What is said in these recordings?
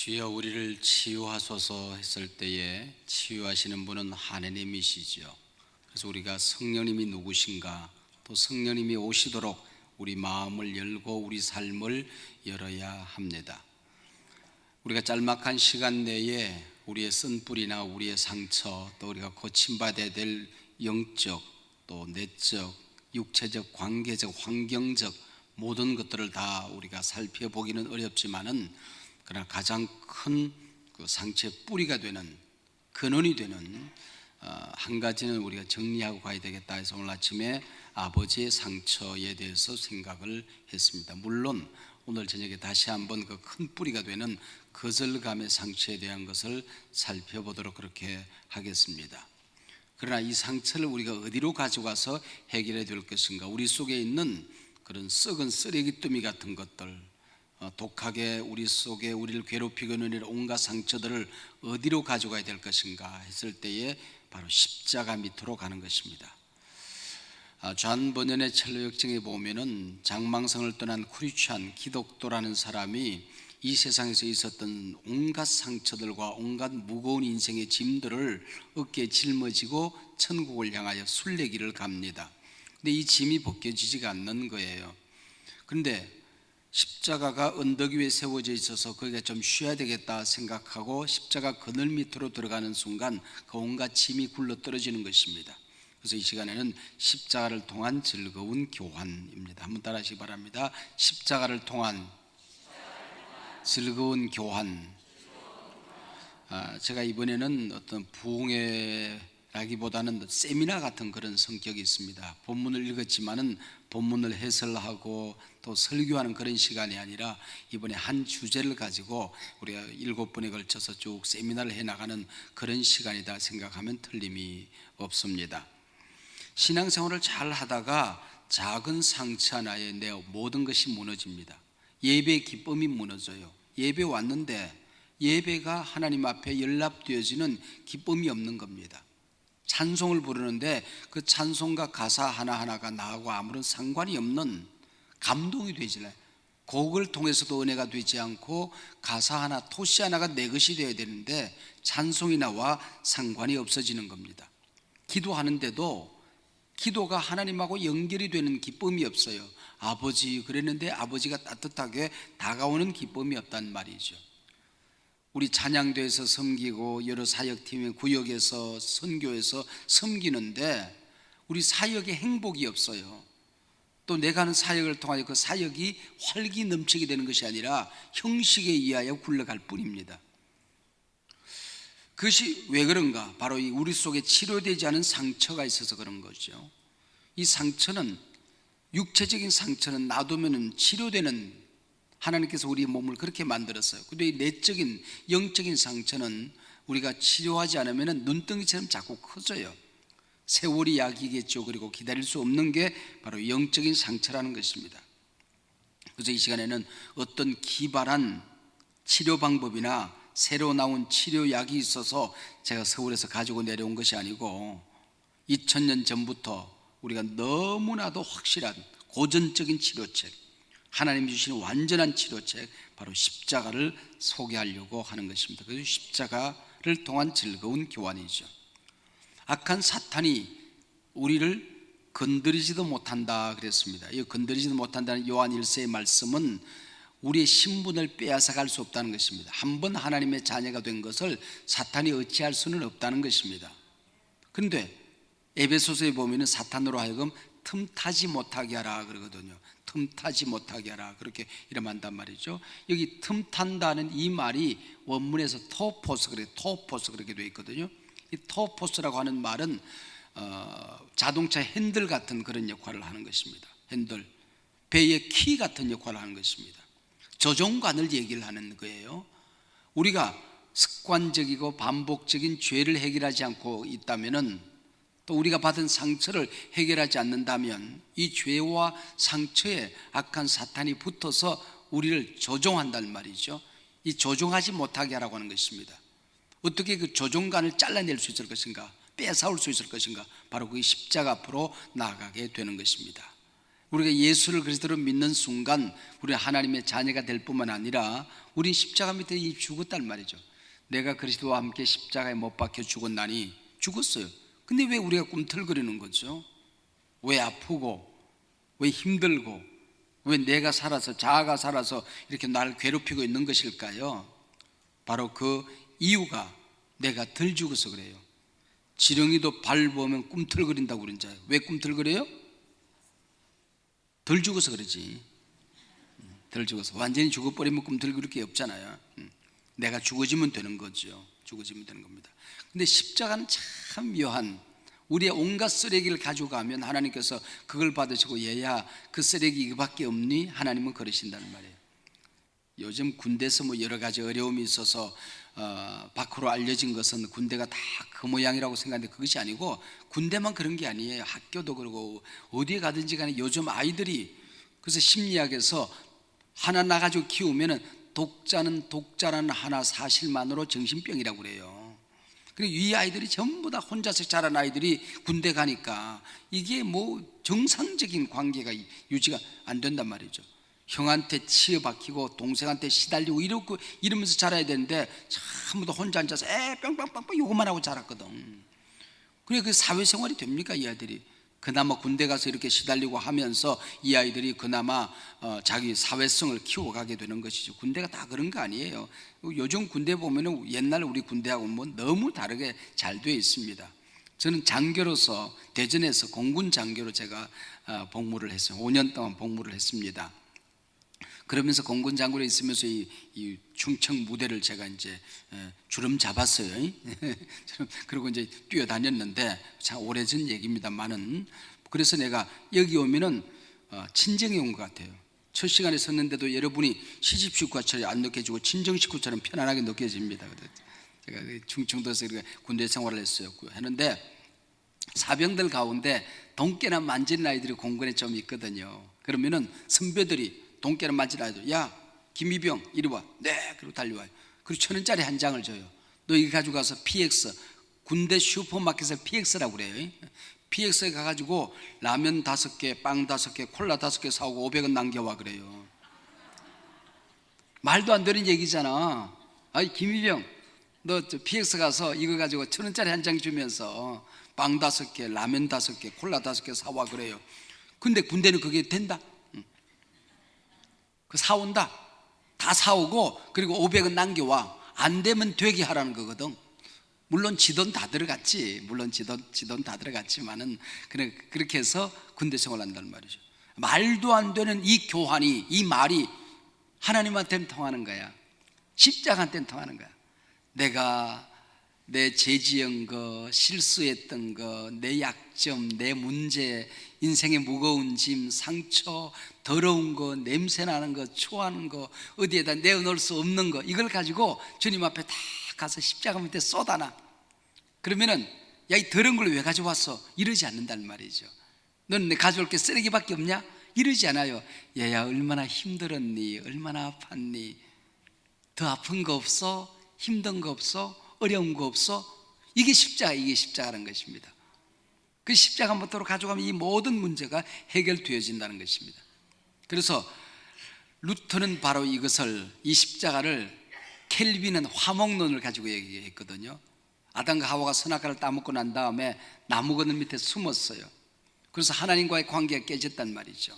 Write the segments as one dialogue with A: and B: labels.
A: 주여 우리를 치유하소서 했을 때에 치유하시는 분은 하느님이시죠. 그래서 우리가 성령님이 누구신가, 또 성령님이 오시도록 우리 마음을 열고 우리 삶을 열어야 합니다. 우리가 짤막한 시간 내에 우리의 쓴뿌리나 우리의 상처, 또 우리가 고침받아야 될 영적, 또 내적, 육체적, 관계적, 환경적 모든 것들을 다 우리가 살펴보기는 어렵지만은, 그러나 가장 큰 그 상처의 뿌리가 되는, 근원이 되는 한 가지는 우리가 정리하고 가야 되겠다 해서 오늘 아침에 아버지의 상처에 대해서 생각을 했습니다. 물론 오늘 저녁에 다시 한번 그 큰 뿌리가 되는 거절감의 상처에 대한 것을 살펴보도록 그렇게 하겠습니다. 그러나 이 상처를 우리가 어디로 가져가서 해결해야 될 것인가, 우리 속에 있는 그런 썩은 쓰레기더미 같은 것들, 독하게 우리 속에 우리를 괴롭히고 있는 온갖 상처들을 어디로 가져가야 될 것인가 했을 때에 바로 십자가 밑으로 가는 것입니다. 존 버년의 첼로 역정에 보면은 장망성을 떠난 크리스찬 기독도라는 사람이 이 세상에서 있었던 온갖 상처들과 온갖 무거운 인생의 짐들을 어깨에 짊어지고 천국을 향하여 순례길을 갑니다. 근데 이 짐이 벗겨지지가 않는 거예요. 그런데 십자가가 언덕 위에 세워져 있어서 거기가 좀 쉬어야 되겠다 생각하고 십자가 그늘 밑으로 들어가는 순간 그 온갖 짐이 굴러 떨어지는 것입니다. 그래서 이 시간에는 십자가를 통한 즐거운 교환입니다. 한번 따라 하시기 바랍니다. 십자가를 통한 즐거운 교환. 제가 이번에는 어떤 부흥회라기보다는 세미나 같은 그런 성격이 있습니다. 본문을 읽었지만은 본문을 해설하고 또 설교하는 그런 시간이 아니라 이번에 한 주제를 가지고 우리가 7번에 걸쳐서 쭉 세미나를 해나가는 그런 시간이다 생각하면 틀림이 없습니다. 신앙생활을 잘 하다가 작은 상처 하나에 내 모든 것이 무너집니다. 예배의 기쁨이 무너져요. 예배 왔는데 예배가 하나님 앞에 연락되어지는 기쁨이 없는 겁니다. 찬송을 부르는데 그 찬송과 가사 하나하나가 나하고 아무런 상관이 없는, 감동이 되지 않아요. 곡을 통해서도 은혜가 되지 않고 가사 하나, 토시 하나가 내 것이 되어야 되는데 찬송이 나와 상관이 없어지는 겁니다. 기도하는데도 기도가 하나님하고 연결이 되는 기쁨이 없어요. 아버지 그랬는데 아버지가 따뜻하게 다가오는 기쁨이 없단 말이죠. 우리 찬양대에서 섬기고 여러 사역팀의 구역에서 선교에서 섬기는데 우리 사역에 행복이 없어요. 또 내가 하는 사역을 통하여 그 사역이 활기 넘치게 되는 것이 아니라 형식에 의하여 굴러갈 뿐입니다. 그것이 왜 그런가? 바로 이 우리 속에 치료되지 않은 상처가 있어서 그런 거죠. 이 상처는, 육체적인 상처는 놔두면 치료되는, 하나님께서 우리의 몸을 그렇게 만들었어요. 그런데 이 내적인 영적인 상처는 우리가 치료하지 않으면 눈덩이처럼 자꾸 커져요. 세월이 약이겠죠. 그리고 기다릴 수 없는 게 바로 영적인 상처라는 것입니다. 그래서 이 시간에는 어떤 기발한 치료 방법이나 새로 나온 치료약이 있어서 제가 서울에서 가지고 내려온 것이 아니고 2000년 전부터 우리가 너무나도 확실한 고전적인 치료책, 하나님이 주시는 완전한 치료책, 바로 십자가를 소개하려고 하는 것입니다. 그래서 십자가를 통한 즐거운 교환이죠. 악한 사탄이 우리를 건드리지도 못한다 그랬습니다. 이 건드리지도 못한다는 요한 1세의 말씀은 우리의 신분을 빼앗아갈 수 없다는 것입니다. 한번 하나님의 자녀가 된 것을 사탄이 어찌할 수는 없다는 것입니다. 그런데 에베소서에 보면 사탄으로 하여금 틈타지 못하게 하라 그러거든요. 틈타지 못하게 하라, 그렇게 이름한단 말이죠. 여기 틈탄다는 이 말이 원문에서 토포스, 토포스 그렇게 되어 있거든요. 이 토포스라고 하는 말은 자동차 핸들 같은 그런 역할을 하는 것입니다. 핸들, 배의 키 같은 역할을 하는 것입니다. 조종관을 얘기를 하는 거예요. 우리가 습관적이고 반복적인 죄를 해결하지 않고 있다면은, 또 우리가 받은 상처를 해결하지 않는다면 이 죄와 상처에 악한 사탄이 붙어서 우리를 조종한단 말이죠. 이 조종하지 못하게 하라고 하는 것입니다. 어떻게 그 조종관을 잘라낼 수 있을 것인가, 뺏어올 수 있을 것인가? 바로 그 십자가 앞으로 나아가게 되는 것입니다. 우리가 예수를 그리스도로 믿는 순간 우리는 하나님의 자녀가 될 뿐만 아니라 우리 십자가 밑에 이미 죽었단 말이죠. 내가 그리스도와 함께 십자가에 못 박혀 죽었나니 죽었어요. 근데 왜 우리가 꿈틀거리는 거죠? 왜 아프고 왜 힘들고 왜 내가 살아서 자아가 살아서 이렇게 나를 괴롭히고 있는 것일까요? 바로 그 이유가 내가 덜 죽어서 그래요. 지렁이도 밟으면 꿈틀거린다고 그런 자예요. 왜 꿈틀거려요? 덜 죽어서 그러지. 덜 죽어서. 완전히 죽어버리면 꿈틀거릴 게 없잖아요. 내가 죽어지면 되는 거죠. 죽어지면 되는 겁니다. 근데 십자가는 참 묘한, 우리의 온갖 쓰레기를 가져가면 하나님께서 그걸 받으시고, 얘야 그 쓰레기 이거밖에 없니? 하나님은 그러신다는 말이에요. 요즘 군대에서 뭐 여러 가지 어려움이 있어서 밖으로 알려진 것은 군대가 다 그 모양이라고 생각하는데 그것이 아니고, 군대만 그런 게 아니에요. 학교도 그러고 어디에 가든지 간에 요즘 아이들이, 그래서 심리학에서 하나 나가지고 키우면은 독자는 독자라는 하나 사실만으로 정신병이라고 그래요. 그리고 이 아이들이 전부 다 혼자서 자란 아이들이 군대 가니까 이게 뭐 정상적인 관계가 유지가 안 된단 말이죠. 형한테 치여박히고 동생한테 시달리고 이러면서 자라야 되는데 전부 다 혼자 앉아서 뿅뿅뿅뿅 요것만 하고 자랐거든. 그래, 그 사회생활이 됩니까? 이 아이들이 그나마 군대 가서 이렇게 시달리고 하면서 이 아이들이 그나마 자기 사회성을 키워가게 되는 것이죠. 군대가 다 그런 거 아니에요. 요즘 군대 보면은 옛날 우리 군대하고 뭐 너무 다르게 잘 되어 있습니다. 저는 장교로서 대전에서 공군 장교로 제가 복무를 했어요. 5년 동안 복무를 했습니다. 그러면서 공군 장군에 있으면서 이 충청 무대를 제가 이제 주름 잡았어요. 그리고 이제 뛰어다녔는데 참 오래전 얘기입니다만은, 그래서 내가 여기 오면은 친정에 온 것 같아요. 첫 시간에 섰는데도 여러분이 시집 식구처럼 안 느껴지고 친정 식구처럼 편안하게 느껴집니다. 제가 충청도에서 이렇게 군대 생활을 했어요. 했는데 사병들 가운데 돈깨나 만지는 아이들이 공군에 좀 있거든요. 그러면은 선배들이 돈깨를 만지는 아이들, 야 김이병 이리 와. 네. 그리고 달려와요. 그리고 1,000원짜리 한 장을 줘요. 너 이거 가지고 가서 PX, 군대 슈퍼마켓에서 PX라고 그래요. PX에 가가지고 라면 5개, 빵 5개, 콜라 5개 사오고 500원 남겨와 그래요. 말도 안 되는 얘기잖아. 아이 김이병, 너 PX 가서 이거 가지고 1,000원짜리 한 장 주면서 빵 5개, 라면 5개, 콜라 5개 사와 그래요. 근데 군대는 그게 된다? 그 사온다. 다 사오고 그리고 500원 남겨와. 안 되면 되게 하라는 거거든. 물론 지 돈 다 들어갔지. 물론 지 돈 다 들어갔지만은 그렇게 해서 군대 생활을 한다는 말이죠. 말도 안 되는 이 교환이, 이 말이 하나님한테는 통하는 거야. 십자가한테는 통하는 거야. 내가 내 죄 지은 거, 실수했던 거, 내 약점, 내 문제, 인생의 무거운 짐, 상처, 더러운 거, 냄새 나는 거, 추하는 거, 어디에다 내어놓을 수 없는 거, 이걸 가지고 주님 앞에 다 가서 십자가 밑에 쏟아놔. 그러면은 야, 이 더러운 걸 왜 가져왔어? 이러지 않는단 말이죠. 너는 내 가져올 게 쓰레기밖에 없냐? 이러지 않아요. 얘야 얼마나 힘들었니? 얼마나 아팠니? 더 아픈 거 없어? 힘든 거 없어? 어려운 거 없어? 이게 십자가라는 것입니다. 그 십자가 못으로 가져가면 이 모든 문제가 해결되어진다는 것입니다. 그래서 루터는 바로 이것을, 이 십자가를, 켈빈은 화목론을 가지고 얘기했거든요. 아담과 하와가 선악과를 따먹고 난 다음에 나무 그늘 밑에 숨었어요. 그래서 하나님과의 관계가 깨졌단 말이죠.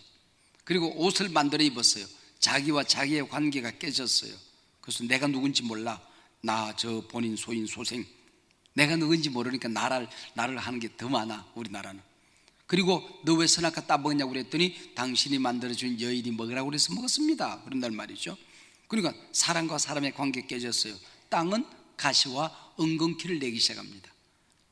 A: 그리고 옷을 만들어 입었어요. 자기와 자기의 관계가 깨졌어요. 그래서 내가 누군지 몰라. 나 저 본인 소인 소생, 내가 누군지 모르니까 나를 하는 게 더 많아, 우리나라는. 그리고 너 왜 선악과 따먹냐고 그랬더니 당신이 만들어준 여인이 먹으라고 그래서 먹었습니다. 그런단 말이죠. 그러니까 사람과 사람의 관계 깨졌어요. 땅은 가시와 엉겅퀴를 내기 시작합니다.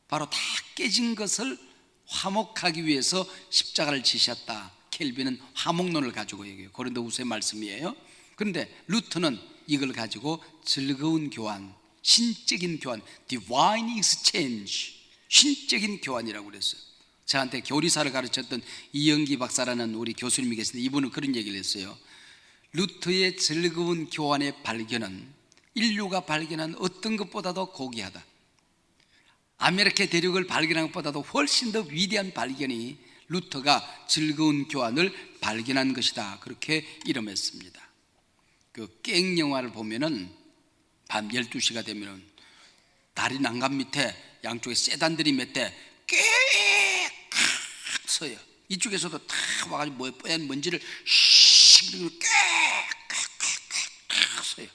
A: 바로 다 깨진 것을 화목하기 위해서 십자가를 지셨다. 켈빈은 화목론을 가지고 얘기해요. 고린도후서의 말씀이에요. 그런데 루터는 이걸 가지고 즐거운 교환, 신적인 교환, divine exchange, 신적인 교환이라고 그랬어요. 저한테 교리사를 가르쳤던 이영기 박사라는 우리 교수님이 계신데 이분은 그런 얘기를 했어요. 루터의 즐거운 교환의 발견은 인류가 발견한 어떤 것보다도 고귀하다. 아메리카 대륙을 발견한 것보다도 훨씬 더 위대한 발견이 루터가 즐거운 교환을 발견한 것이다, 그렇게 이름했습니다. 그 깽 영화를 보면은 밤 12시가 되면은 다리 난간 밑에 양쪽에 세단들이 몇 대 꽥 서요. 이쪽에서도 다 와가지고 뭐 뽀얀 먼지를 슉 꽥 서요.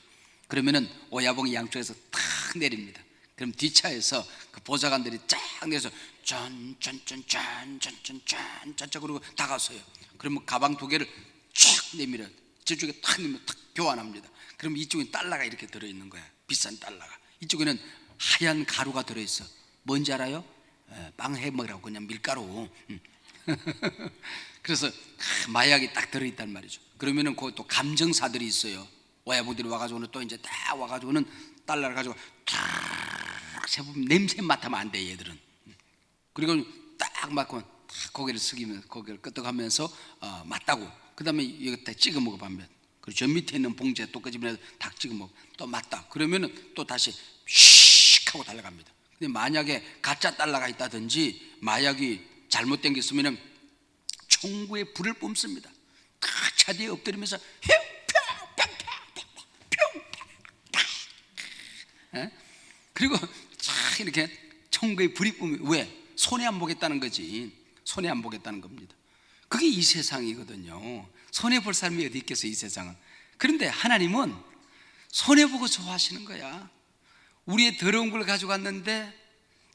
A: 그러면은 오야봉이 양쪽에서 탁 내립니다. 그럼 뒷차에서 그 보좌관들이 쫙 내려서 짠짠짠짠짠짠짠짠 그러고 다가서요. 그러면 가방 두 개를 쫙 내밀어 저쪽에 탁 내밀어 탁 교환합니다. 그럼 이쪽에 달러가 이렇게 들어있는 거야. 비싼 달러가. 이쪽에는 하얀 가루가 들어있어. 뭔지 알아요? 빵 해먹으라고 그냥 밀가루. 그래서 마약이 딱 들어있단 말이죠. 그러면은 거기 또 감정사들이 있어요. 오야부들이 와가지고는 또 이제 다 와가지고는 달러를 가지고 탁 세보면 냄새 맡으면 안 돼, 얘들은. 그리고 딱 맡고 딱 고개를 숙이면서 고개를 끄덕하면서 맞다고. 그 다음에 여기다 찍어 먹어보면, 그리고 저 밑에 있는 봉지에 또 끄집어내서 딱 찍어 먹어. 또 맞다. 그러면은 또 다시 슉 하고 달려갑니다. 근데 만약에 가짜 달러가 있다든지 마약이 잘못된 게 있으면은 총구에 불을 뿜습니다. 차 뒤에 엎드리면서 그리고 쫙 이렇게 총구에 불이 뿜으면, 왜? 손해 안 보겠다는 거지. 손해 안 보겠다는 겁니다. 그게 이 세상이거든요. 손해 볼 사람이 어디 있겠어, 이 세상은. 그런데 하나님은 손해 보고 좋아하시는 거야. 우리의 더러운 걸 가져갔는데,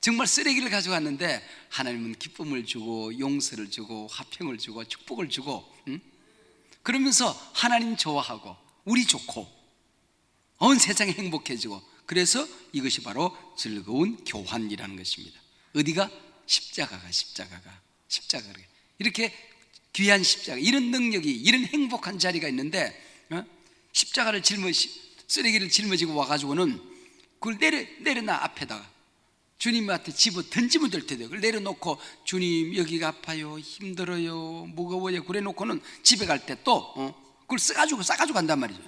A: 정말 쓰레기를 가져갔는데 하나님은 기쁨을 주고 용서를 주고 화평을 주고 축복을 주고, 그러면서 하나님 좋아하고 우리 좋고 온 세상이 행복해지고, 그래서 이것이 바로 즐거운 교환이라는 것입니다. 어디가? 십자가가 이렇게 귀한 십자가, 이런 능력이, 이런 행복한 자리가 있는데, 십자가를 쓰레기를 짊어지고 와가지고는 그걸 내려놔. 앞에다가 주님한테 집어 던지면 될 텐데 그걸 내려놓고, 주님 여기가 아파요, 힘들어요, 무거워요, 그래 놓고는 집에 갈 때 또 그걸 싸가지고 간단 말이죠.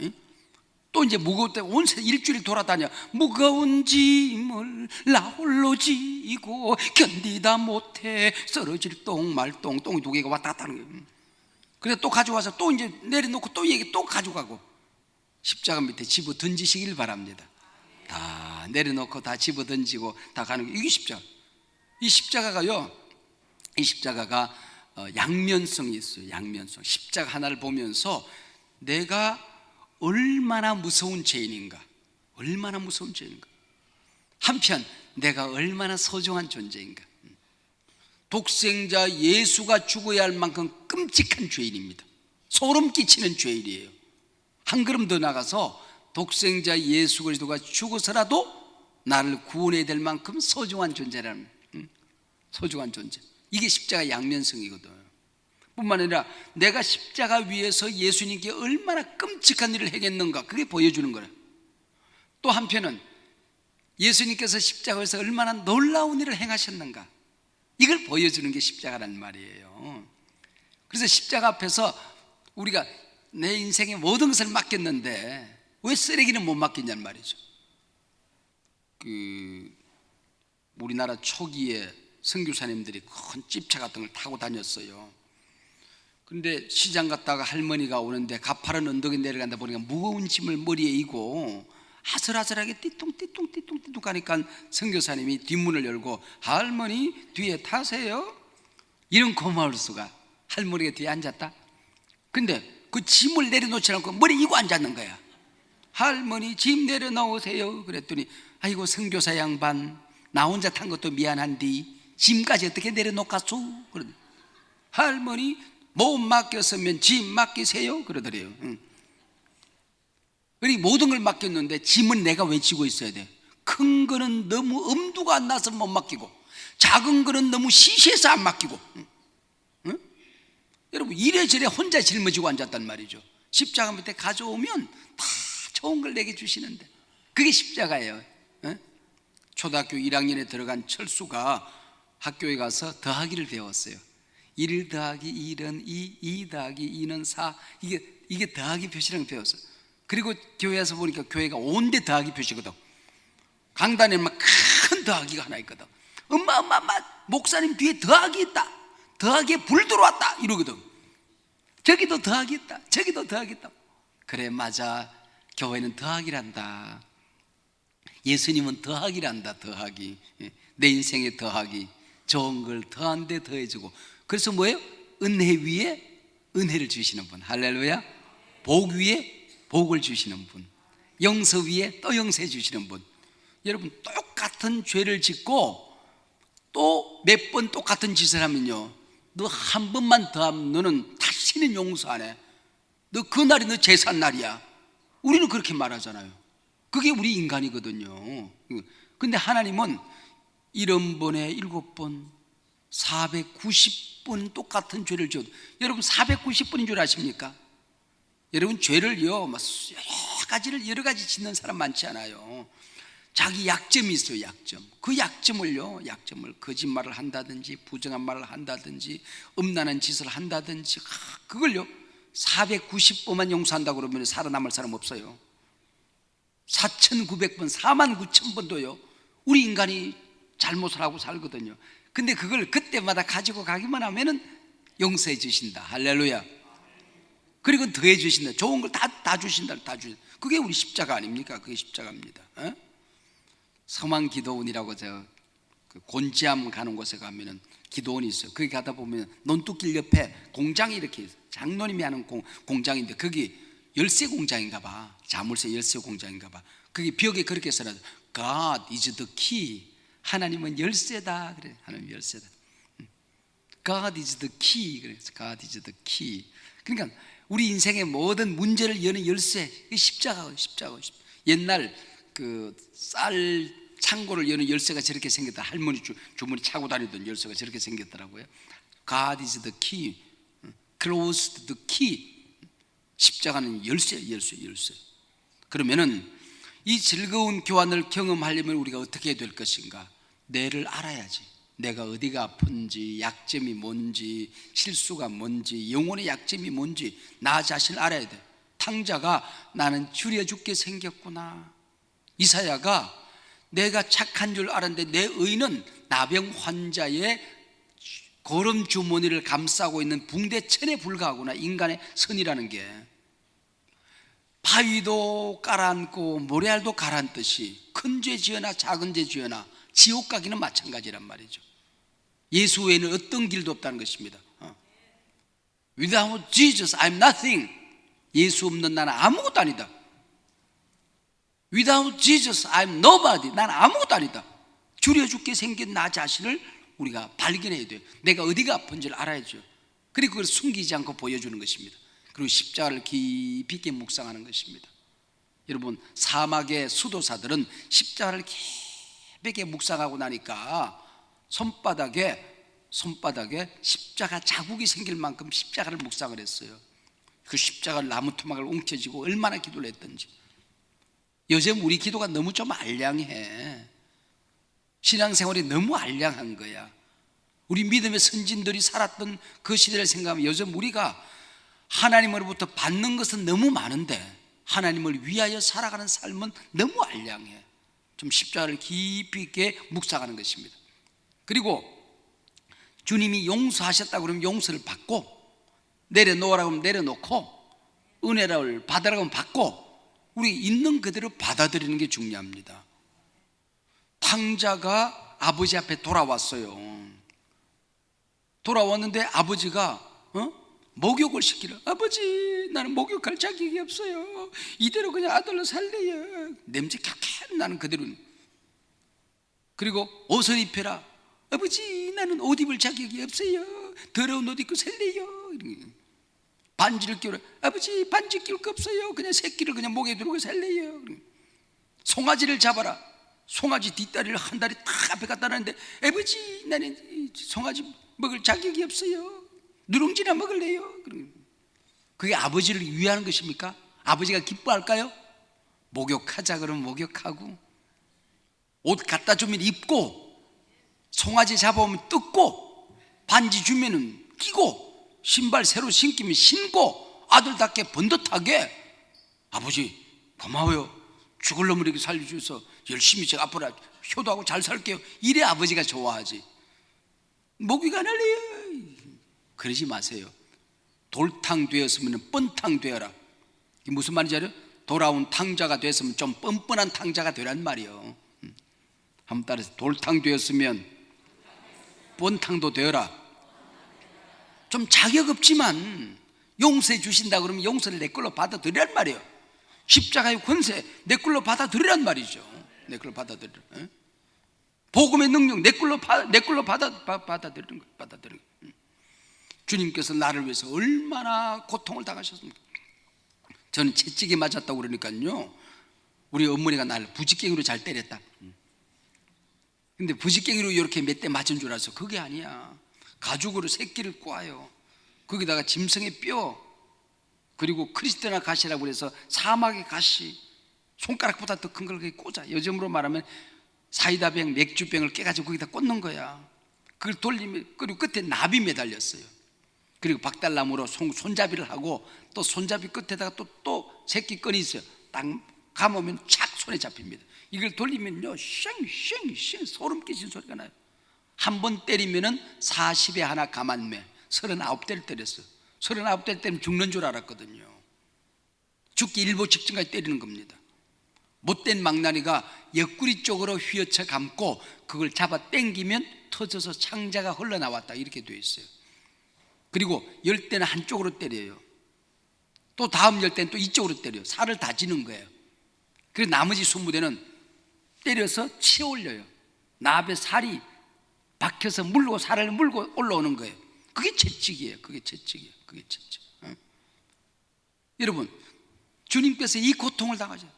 A: 또 이제 무거울 때 온 일주일 돌아다녀. 무거운 짐을 나 홀로 지고 견디다 못해 쓰러질 똥말똥, 똥이 두 개가 왔다 갔다 하는 거예요. 그래 또 가져와서 또 이제 내려놓고 또 얘기 또 가져가고, 십자가 밑에 집어 던지시길 바랍니다. 다 내려놓고 다 집어 던지고 다 가는 게 이게 십자가. 이 십자가가요, 이 십자가가 양면성이 있어요. 양면성. 십자가 하나를 보면서 내가 얼마나 무서운 죄인인가, 얼마나 무서운 죄인인가, 한편 내가 얼마나 소중한 존재인가. 독생자 예수가 죽어야 할 만큼 끔찍한 죄인입니다. 소름 끼치는 죄인이에요. 한 걸음 더 나가서 독생자 예수 그리스도가 죽어서라도 나를 구원해야 될 만큼 소중한 존재라는, 소중한 존재. 이게 십자가 양면성이거든. 뿐만 아니라 내가 십자가 위에서 예수님께 얼마나 끔찍한 일을 행했는가, 그게 보여주는 거예요. 또 한편은 예수님께서 십자가에서 얼마나 놀라운 일을 행하셨는가, 이걸 보여주는 게 십자가란 말이에요. 그래서 십자가 앞에서 우리가 내 인생의 모든 것을 맡겼는데 왜 쓰레기는 못 맡겼냐는 말이죠. 우리나라 초기에 선교사님들이 큰 집차 같은 걸 타고 다녔어요. 그런데 시장 갔다가 할머니가 오는데 가파른 언덕에 내려간다 보니까 무거운 짐을 머리에 이고 아슬아슬하게 띠뚱띠뚱 가니까 선교사님이 뒷문을 열고, 할머니 뒤에 타세요. 이런 고마울 수가. 할머니가 뒤에 앉았다. 근데 그 짐을 내려놓지 않고 머리 이고 앉았는 거야. 할머니 짐 내려놓으세요. 그랬더니, 아이고 선교사 양반, 나 혼자 탄 것도 미안한디 짐까지 어떻게 내려놓겠소? 그러더니, 할머니 못 맡겼으면 짐 맡기세요. 그러더래요. 우리 모든 걸 맡겼는데 짐은 내가 왜 지고 있어야 돼? 큰 거는 너무 엄두가 안 나서 못 맡기고, 작은 거는 너무 시시해서 안 맡기고, 여러분 이래저래 혼자 짊어지고 앉았단 말이죠. 십자가 밑에 가져오면 다 좋은 걸 내게 주시는데, 그게 십자가예요. 초등학교 1학년에 들어간 철수가 학교에 가서 더하기를 배웠어요. 1 더하기 1은 2, 2 더하기 2는 4. 이게 더하기 표시라는 걸 배웠어요. 그리고 교회에서 보니까 교회가 온데 더하기 표시거든. 강단에 막 큰 더하기가 하나 있거든. 엄마 목사님 뒤에 더하기 있다. 더하기에 불 들어왔다 이러거든. 저기도 더하기 있다, 저기도 더하기 있다. 그래, 맞아. 교회는 더하기란다. 예수님은 더하기란다. 더하기. 내 인생에 더하기. 좋은 걸 더한데 더해주고. 그래서 뭐예요? 은혜 위에 은혜를 주시는 분. 할렐루야. 복 위에 복을 주시는 분, 용서 위에 또 용서해 주시는 분. 여러분, 똑같은 죄를 짓고 또 몇 번 똑같은 짓을 하면요, 너 한 번만 더 하면 너는 다시는 용서 안 해. 너 그날이 너 제산 날이야. 우리는 그렇게 말하잖아요. 그게 우리 인간이거든요. 근데 하나님은 70번에 7번 490번 똑같은 죄를 지어도, 여러분 490번인 줄 아십니까? 여러분, 죄를요 여러 가지 짓는 사람 많지 않아요. 자기 약점이 있어요. 약점. 그 약점을 거짓말을 한다든지 부정한 말을 한다든지 음란한 짓을 한다든지, 그걸요 490번만 용서한다고 그러면 살아남을 사람 없어요. 4900번 49000번도요 우리 인간이 잘못을 하고 살거든요. 근데 그걸 그때마다 가지고 가기만 하면은 용서해 주신다. 할렐루야. 그리고 더해 주신다. 좋은 걸 다 주신다. 그게 우리 십자가 아닙니까? 그게 십자가입니다. 서만 기도원이라고 그 곤지암 가는 곳에 가면은 기도원이 있어요. 거기 가다 보면 논뚝길 옆에 공장이 이렇게 있어요. 장로님이 하는 공장인데 거기 열쇠 공장인가 봐. 자물쇠 열쇠 공장인가 봐. 거기 벽에 그렇게 써놔서 God is the key. 하나님은 열쇠다. 그래. 하나님 열쇠다. God is the key. 그래서 God is the key. 그러니까 우리 인생의 모든 문제를 여는 열쇠, 십자가. 옛날 그 쌀 창고를 여는 열쇠가 저렇게 생겼다. 할머니 주머니 차고 다니던 열쇠가 저렇게 생겼더라고요. God is the key. Close the key. 십자가는 열쇠. 그러면은 이 즐거운 교환을 경험하려면 우리가 어떻게 해야 될 것인가? 내를 알아야지. 내가 어디가 아픈지, 약점이 뭔지, 실수가 뭔지, 영혼의 약점이 뭔지 나 자신을 알아야 돼. 탕자가 나는 줄여 죽게 생겼구나. 이사야가 내가 착한 줄 알았는데 내 의는 나병 환자의 거름 주머니를 감싸고 있는 붕대천에 불과하구나. 인간의 선이라는 게 바위도 깔아앉고 모래알도 가라앉듯이 큰 죄 지어나 작은 죄 지어나 지옥 가기는 마찬가지란 말이죠. 예수 외에는 어떤 길도 없다는 것입니다. Without Jesus I'm nothing. 예수 없는 나는 아무것도 아니다. Without Jesus I'm nobody. 나는 아무것도 아니다. 줄여 죽게 생긴 나 자신을 우리가 발견해야 돼요. 내가 어디가 아픈지를 알아야죠. 그리고 그걸 숨기지 않고 보여주는 것입니다. 그리고 십자가를 깊이 있게 묵상하는 것입니다. 여러분, 사막의 수도사들은 십자가를 깊이 있게 묵상하고 나니까 손바닥에 십자가 자국이 생길 만큼 십자가를 묵상을 했어요. 그 십자가를 나무 토막을 웅켜쥐고 얼마나 기도를 했던지. 요즘 우리 기도가 너무 좀 알량해. 신앙생활이 너무 알량한 거야. 우리 믿음의 선진들이 살았던 그 시대를 생각하면 요즘 우리가 하나님으로부터 받는 것은 너무 많은데 하나님을 위하여 살아가는 삶은 너무 알량해. 좀 십자가를 깊이 있게 묵상하는 것입니다. 그리고 주님이 용서하셨다고 그러면 용서를 받고, 내려놓으라고 하면 내려놓고, 은혜를 받으라고 하면 받고, 우리 있는 그대로 받아들이는 게 중요합니다. 탕자가 아버지 앞에 돌아왔어요. 돌아왔는데 아버지가 목욕을 시키라. 아버지, 나는 목욕할 자격이 없어요. 이대로 그냥 아들로 살래요. 냄새 캬캬 나는 그대로. 그리고 옷을 입혀라. 아버지, 나는 옷 입을 자격이 없어요. 더러운 옷 입고 살래요. 반지를 끼우라. 아버지, 반지 끼울 거 없어요. 그냥 새끼를 그냥 목에 두르고 살래요. 송아지를 잡아라. 송아지 뒷다리를 한 다리 딱 앞에 갖다 놨는데 아버지, 나는 송아지 먹을 자격이 없어요. 누룽지나 먹을래요. 그게 아버지를 위하는 것입니까? 아버지가 기뻐할까요? 목욕하자 그러면 목욕하고, 옷 갖다 주면 입고, 송아지 잡아오면 뜯고, 반지 주면은 끼고, 신발 새로 신기면 신고, 아들답게 번듯하게 아버지 고마워요. 죽을 놈을 이렇게 살려주셔서 열심히 제가 앞으로 효도하고 잘 살게요. 이래 아버지가 좋아하지. 목욕 안 할래요. 그러지 마세요. 돌탕 되었으면 뻔탕 되어라. 이게 무슨 말인지 알아요? 돌아온 탕자가 됐으면 좀 뻔뻔한 탕자가 되란 말이요. 한번 따라서 돌탕 되었으면 뻔탕도 되어라. 좀 자격 없지만 용서해 주신다 그러면 용서를 내 걸로 받아들이란 말이에요. 십자가의 권세 내 걸로 받아들이란 말이죠. 내 걸로 받아들이라. 복음의 능력 내 걸로 받아들이는 거예요. 받아들이는 거예요. 주님께서 나를 위해서 얼마나 고통을 당하셨습니까? 저는 채찍에 맞았다고 그러니까요, 우리 어머니가 나를 부지깽이로 잘 때렸다. 근데 부지깽이로 이렇게 몇 대 맞은 줄 알았어. 그게 아니야. 가죽으로 새끼를 꼬아요. 거기다가 짐승의 뼈, 그리고 크리스티나 가시라고 그래서 사막의 가시, 손가락보다 더 큰 걸 꽂아. 요즘으로 말하면 사이다병, 맥주병을 깨가지고 거기다 꽂는 거야. 그걸 돌리면, 그리고 끝에 나비 매달렸어요. 그리고 박달나무로 손잡이를 하고, 또 손잡이 끝에다가 또 새끼 끈이 있어요. 딱 감으면 착 손에 잡힙니다. 이걸 돌리면요, 쉥쉥쉥 소름 끼친 소리가 나요. 한 번 때리면은 40에 하나 감안매, 39대를 때렸어요. 39대를 때리면 죽는 줄 알았거든요. 죽기 일보 직전까지 때리는 겁니다. 못된 망나니가 옆구리 쪽으로 휘어쳐 감고 그걸 잡아 당기면 터져서 창자가 흘러나왔다, 이렇게 되어 있어요. 그리고 열대는 한쪽으로 때려요. 또 다음 열대는 또 이쪽으로 때려요. 살을 다지는 거예요. 그리고 나머지 20대는 때려서 치어 올려요. 나압에 살이 박혀서 물고, 살을 물고 올라오는 거예요. 그게 채찍이에요. 그게 채찍이에요. 그게 채찍. 여러분, 주님께서 이 고통을 당하셨어요.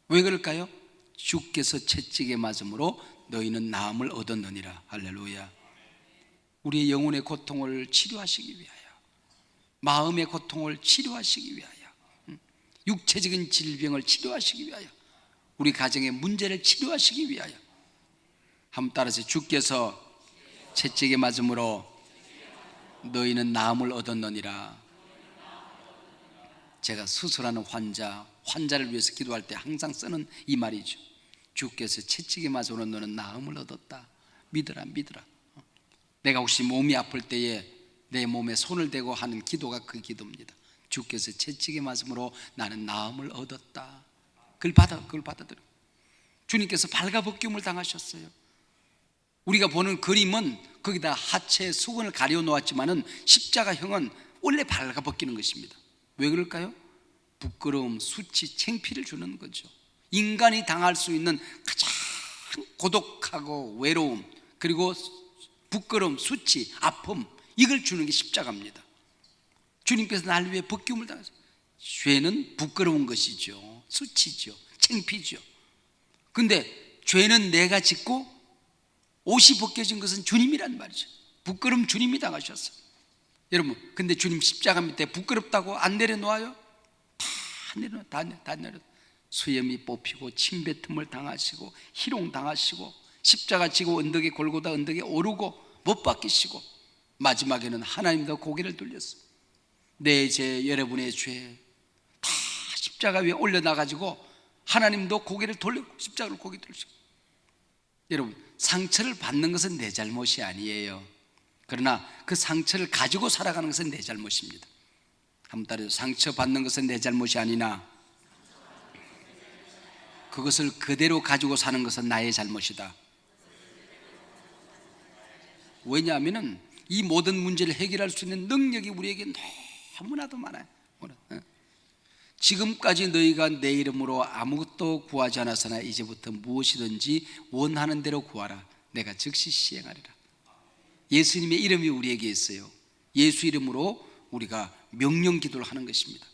A: 왜 그럴까요? 주께서 채찍에 맞음으로 너희는 나음을 얻었느니라. 할렐루야. 우리의 영혼의 고통을 치료하시기 위하여, 마음의 고통을 치료하시기 위하여, 육체적인 질병을 치료하시기 위하여, 우리 가정의 문제를 치료하시기 위하여. 한번 따라서, 주께서 채찍에 맞음으로 너희는 나음을 얻었느니라. 제가 수술하는 환자를 위해서 기도할 때 항상 쓰는 이 말이죠. 주께서 채찍에 맞음으로 너는 나음을 얻었다. 믿으라, 믿으라. 내가 혹시 몸이 아플 때에 내 몸에 손을 대고 하는 기도가 그 기도입니다. 주께서 채찍에 맞음으로 나는 나음을 얻었다. 그걸 받아들여. 주님께서 발가벗김을 당하셨어요. 우리가 보는 그림은 거기다 하체, 수건을 가려 놓았지만은 십자가형은 원래 발가벗기는 것입니다. 왜 그럴까요? 부끄러움, 수치, 창피를 주는 거죠. 인간이 당할 수 있는 가장 고독하고 외로움, 그리고 부끄러움, 수치, 아픔, 이걸 주는 게 십자가입니다. 주님께서 나를 위해 벗김을 당하셨어요. 죄는 부끄러운 것이죠. 수치죠. 창피죠. 근데 죄는 내가 짓고 옷이 벗겨진 것은 주님이란 말이죠. 부끄러움 주님이 당하셨어요. 여러분, 근데 주님 십자가 밑에 부끄럽다고 안 내려놓아요? 다 내려. 수염이 뽑히고 침뱉음을 당하시고 희롱 당하시고 십자가 지고 언덕에, 골고다 언덕에 오르고 못 박히시고 마지막에는 하나님도 고개를 돌렸어요. 내 죄, 여러분의 죄 다 십자가 위에 올려놔가지고 하나님도 고개를 돌리고 십자가를 고개 돌리시고. 여러분, 상처를 받는 것은 내 잘못이 아니에요. 그러나 그 상처를 가지고 살아가는 것은 내 잘못입니다. 한번 따라서, 상처 받는 것은 내 잘못이 아니나 그것을 그대로 가지고 사는 것은 나의 잘못이다. 왜냐하면 이 모든 문제를 해결할 수 있는 능력이 우리에게 너무나도 많아요. 지금까지 너희가 내 이름으로 아무것도 구하지 않았으나 이제부터 무엇이든지 원하는 대로 구하라. 내가 즉시 시행하리라. 예수님의 이름이 우리에게 있어요. 예수 이름으로 우리가 명령 기도를 하는 것입니다.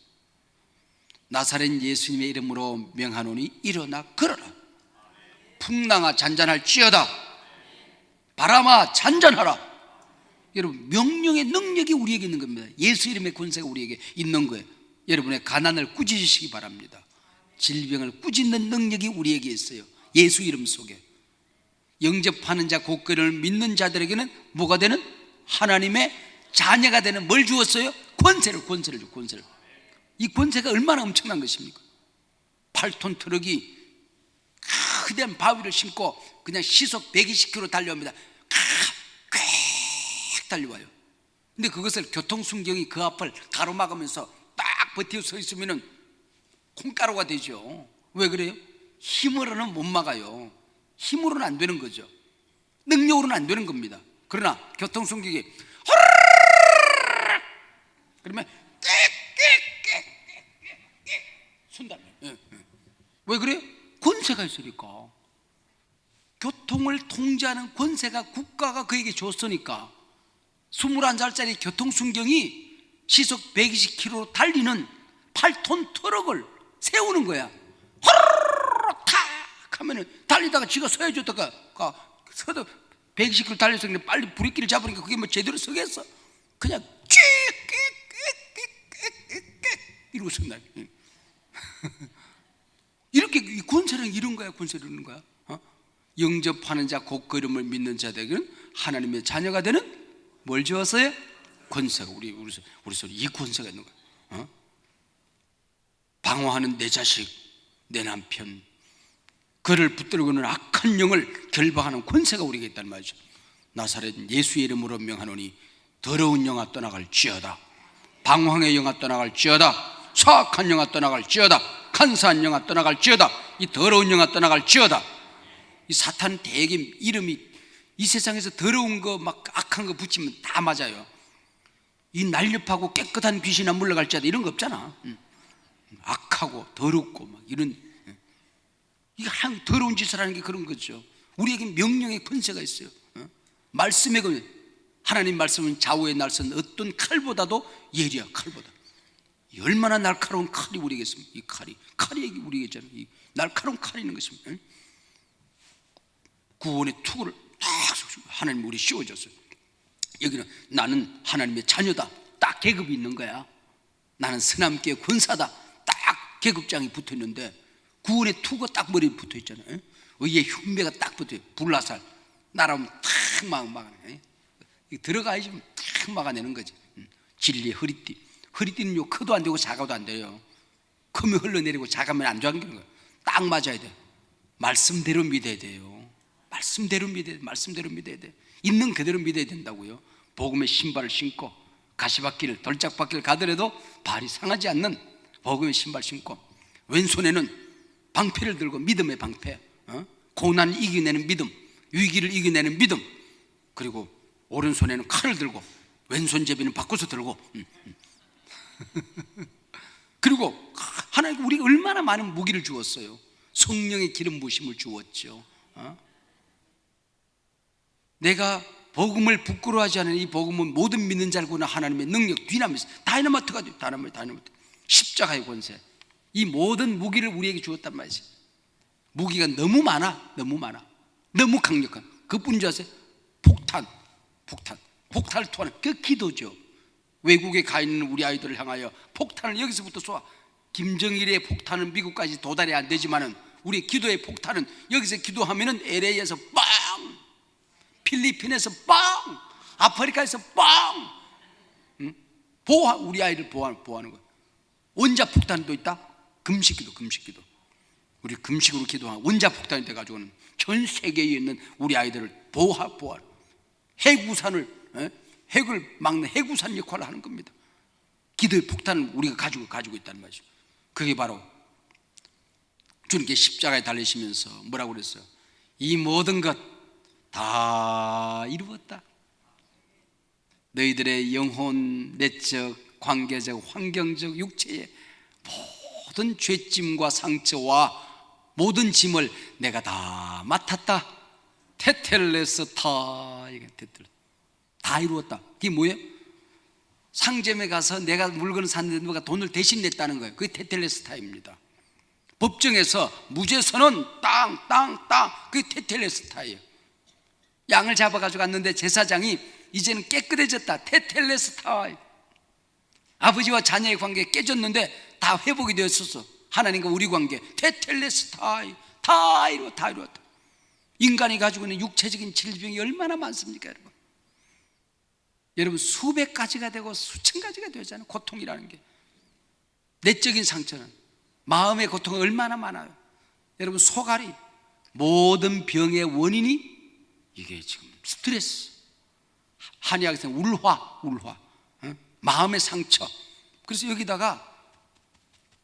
A: 나사렛 예수님의 이름으로 명하노니 일어나 걸어라. 풍랑아 잔잔할지어다. 바람아 잔잔하라. 여러분, 명령의 능력이 우리에게 있는 겁니다. 예수 이름의 권세가 우리에게 있는 거예요. 여러분의 가난을 꾸짖으시기 바랍니다. 질병을 꾸짖는 능력이 우리에게 있어요. 예수 이름 속에. 영접하는 자, 곧그를 믿는 자들에게는 뭐가 되는? 하나님의 자녀가 되는, 뭘 주었어요? 권세를 주, 권세를. 이 권세가 얼마나 엄청난 것입니까? 8톤 트럭이 거대한 바위를 싣고 그냥 시속 120km 달려옵니다. 꽤 달려와요. 근데 그것을 교통순경이 그 앞을 가로막으면서 딱 버티고 서 있으면은 콩가루가 되죠. 왜 그래요? 힘으로는 못 막아요. 힘으로는 안 되는 거죠. 능력으로는 안 되는 겁니다. 그러나 교통순경이 그러면 순단. 왜 그래요? 권세가 있으니까. 교통을 통제하는 권세가 국가가 그에게 줬으니까. 21살짜리 교통순경이 시속 120km로 달리는 8톤 트럭을 세우는 거야. 호로록 탁 하면은 달리다가 지가 서해줬다가 서도 120km 달려서 그냥 빨리 브레이크를 잡으니까 그게 뭐 제대로 서겠어? 그냥 이러고 서 날. 이렇게 권세는 이런 거야. 권세는 이런 거야. 영접하는 자 곧 그 이름을 믿는 자들에게는 하나님의 자녀가 되는 뭘 주었어요? 권세가 우리 손에 이 권세가 있는 거야. 방어하는 내 자식, 내 남편, 그를 붙들고는 악한 영을 결박하는 권세가 우리에게 있단 말이죠. 나사렛 예수의 이름으로 명하노니 더러운 영아 떠나갈지어다. 방황의 영아 떠나갈지어다. 사악한 영아 떠나갈지어다. 간사한 영아 떠나갈지어다. 이 더러운 영아 떠나갈지어다. 이 사탄 대개 이름이 이 세상에서 더러운 거 막 악한 거 붙이면 다 맞아요. 이 날렵하고 깨끗한 귀신아 물러갈지어다 이런 거 없잖아. 악하고 더럽고 막 이런, 이게 더러운 짓을 하는 게 그런 거죠. 우리에게 명령의 권세가 있어요. 말씀의 권세. 하나님 말씀은 좌우의 날선 어떤 칼보다도 예리야. 칼보다. 얼마나 날카로운 칼이 우리에게 있습니까? 이 칼이 우리에게 있잖아요. 이 날카로운 칼이 있는 것입니다. 구원의 투구를 딱 하나님 우리 씌워줬어요. 여기는 나는 하나님의 자녀다. 딱 계급이 있는 거야. 나는 서남교회 권사다. 딱 계급장이 붙어 있는데 구원의 투구가 딱 머리에 붙어 있잖아요. 의의 흉배가 딱 붙어요. 불나살 날아오면 탁 막아내. 들어가야지 탁 막아내는 거지. 진리의 허리띠는 요 커도 안 되고 작아도 안 돼요. 크면 흘러내리고 작으면 안 좋아하는 거예요. 딱 맞아야 돼. 말씀대로 믿어야 돼요. 말씀대로 믿어야 돼. 있는 그대로 믿어야 된다고요. 복음의 신발을 신고 가시밭길 돌짝밭길 가더라도 발이 상하지 않는 복음의 신발 신고, 왼손에는 방패를 들고 믿음의 방패, 고난을 이겨내는 믿음, 위기를 이겨내는 믿음, 그리고 오른손에는 칼을 들고 왼손잡이는 바꿔서 들고 그리고 하나님 우리가 얼마나 많은 무기를 주었어요. 성령의 기름 부으심을 주었죠. 내가 복음을 부끄러워하지 않은 이 복음은 모든 믿는 자를 하나님의 능력, 디나미스, 다이너마이트가 돼요. 다이너마이트, 십자가의 권세, 이 모든 무기를 우리에게 주었단 말이지. 무기가 너무 많아, 너무 강력한. 그뿐인 줄 아세요? 폭탄을 토하는 그 기도죠. 외국에 가 있는 우리 아이들을 향하여 폭탄을 여기서부터 쏘아. 김정일의 폭탄은 미국까지 도달이 안 되지만은 우리 기도의 폭탄은 여기서 기도하면은 LA에서 빵, 필리핀에서 빵, 아프리카에서 빵. 우리 아이를 보호하는 거야. 원자 폭탄도 있다. 금식기도. 우리 금식으로 기도하고 원자 폭탄이 돼가지고는 전 세계에 있는 우리 아이들을 보호하는 핵을 막는 해구산 역할을 하는 겁니다. 기도의 폭탄을 우리가 가지고 있다는 말이죠. 그게 바로 주님께 십자가에 달리시면서 뭐라고 그랬어요? 이 모든 것 다 이루었다. 너희들의 영혼, 내적, 관계적, 환경적, 육체의 모든 죄짐과 상처와 모든 짐을 내가 다 맡았다. 테텔레스타. 이게 다 이루었다. 그게 뭐예요? 상점에 가서 내가 물건을 샀는데 누가 돈을 대신 냈다는 거예요. 그게 테텔레스타입니다. 법정에서 무죄 선언 땅 그게 테텔레스타예요. 양을 잡아가지고 갔는데 제사장이 이제는 깨끗해졌다. 테텔레스타. 아버지와 자녀의 관계 깨졌는데 다 회복이 되었었어. 하나님과 우리 관계 테텔레스타. 다 이루었다. 인간이 가지고 있는 육체적인 질병이 얼마나 많습니까, 여러분? 여러분, 수백 가지가 되고 수천 가지가 되잖아요. 고통이라는 게. 내적인 상처는, 마음의 고통은 얼마나 많아요. 여러분, 소갈이, 모든 병의 원인이 이게 지금 스트레스, 한의학에서는 울화. 마음의 상처. 그래서 여기다가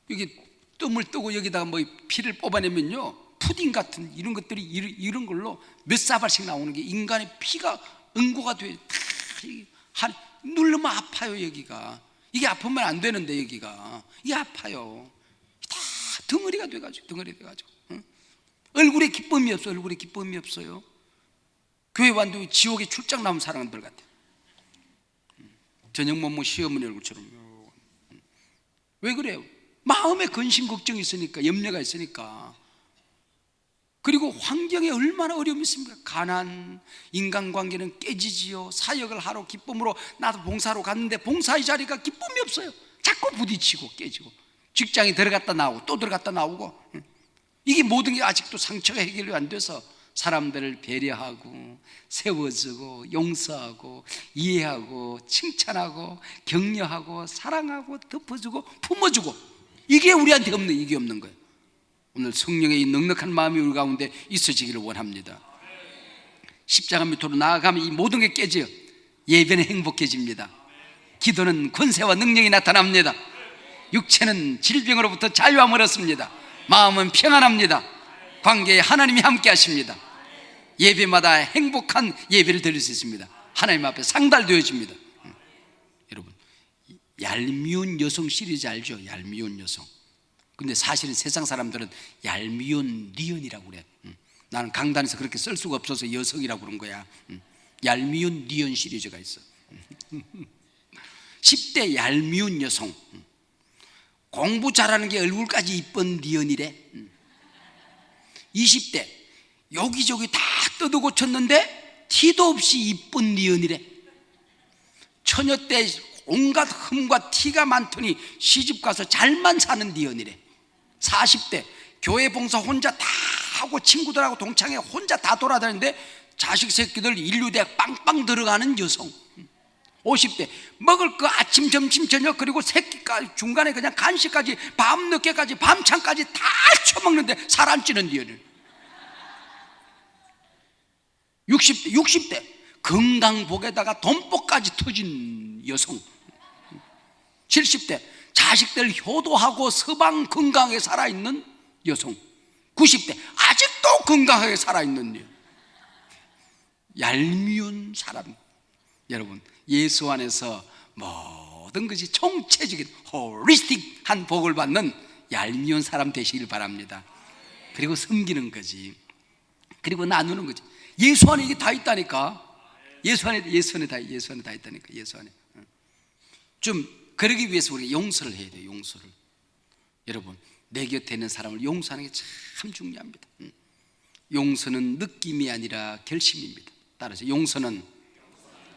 A: 여기 뜸을 뜨고 여기다가 뭐 피를 뽑아내면요, 푸딩 같은 이런 것들이 이런 걸로 몇 사발씩 나오는 게 인간의 피가 응고가 돼. 누르면 아파요. 여기가 이게 아프면 안 되는데 여기가 이게 아파요. 다 덩어리가 돼가지고 응? 얼굴에 기쁨이 없어. 얼굴에 기쁨이 없어요. 교회 왔는데 지옥에 출장 나온 사람들 같아. 저녁 뭐 시어머니 얼굴처럼. 왜 그래요? 마음에 근심 걱정이 있으니까, 염려가 있으니까. 그리고 환경에 얼마나 어려움이 있습니까? 가난, 인간관계는 깨지지요. 사역을 하러 기쁨으로 나도 봉사로 갔는데 봉사의 자리가 기쁨이 없어요. 자꾸 부딪히고 깨지고, 직장에 들어갔다 나오고 또 들어갔다 나오고. 이게 모든 게 아직도 상처가 해결이 안 돼서 사람들을 배려하고 세워주고 용서하고 이해하고 칭찬하고 격려하고 사랑하고 덮어주고 품어주고, 이게 우리한테 이게 없는 거예요. 오늘 성령의 이 넉넉한 마음이 우리 가운데 있어지기를 원합니다. 십자가 밑으로 나아가면 이 모든 게 깨져요. 예배는 행복해집니다. 기도는 권세와 능력이 나타납니다. 육체는 질병으로부터 자유함을 얻습니다. 마음은 평안합니다. 관계에 하나님이 함께 하십니다. 예배마다 행복한 예배를 드릴 수 있습니다. 하나님 앞에 상달되어집니다. 여러분, 얄미운 여성 시리즈 알죠? 얄미운 여성. 근데 사실은 세상 사람들은 얄미운 니언이라고 그래. 나는 강단에서 그렇게 쓸 수가 없어서 여성이라고 그런 거야. 얄미운 니언 시리즈가 있어. 10대 얄미운 여성. 공부 잘하는 게 얼굴까지 이쁜 니언이래. 20대 여기저기 다 뜯어 쳤는데 티도 없이 이쁜 니언이래. 처녀 때 온갖 흠과 티가 많더니 시집가서 잘만 사는 니언이래. 40대 교회 봉사 혼자 다 하고 친구들하고 동창회 혼자 다 돌아다니는데 자식 새끼들 인류대학 빵빵 들어가는 여성. 50대 먹을 거 아침 점심 저녁 그리고 새끼까지 중간에 그냥 간식까지 밤늦게까지 밤참까지 다 처먹는데 살 안 찌는 니언을. 60대 건강복에다가 돈복까지 터진 여성. 70대 자식들 효도하고 서방 건강하게 살아있는 여성. 90대 아직도 건강하게 살아있는 여성. 얄미운 사람. 여러분, 예수 안에서 모든 것이 총체적인 홀리스틱한 복을 받는 얄미운 사람 되시길 바랍니다. 그리고 섬기는 거지. 그리고 나누는 거지. 예수 안에 이게 다 있다니까. 예수 안에 다 있다니까. 예수 안에. 좀 그러기 위해서 우리가 용서를 해야 돼요. 용서를. 여러분, 내 곁에 있는 사람을 용서하는 게 참 중요합니다. 용서는 느낌이 아니라 결심입니다. 따라서 용서는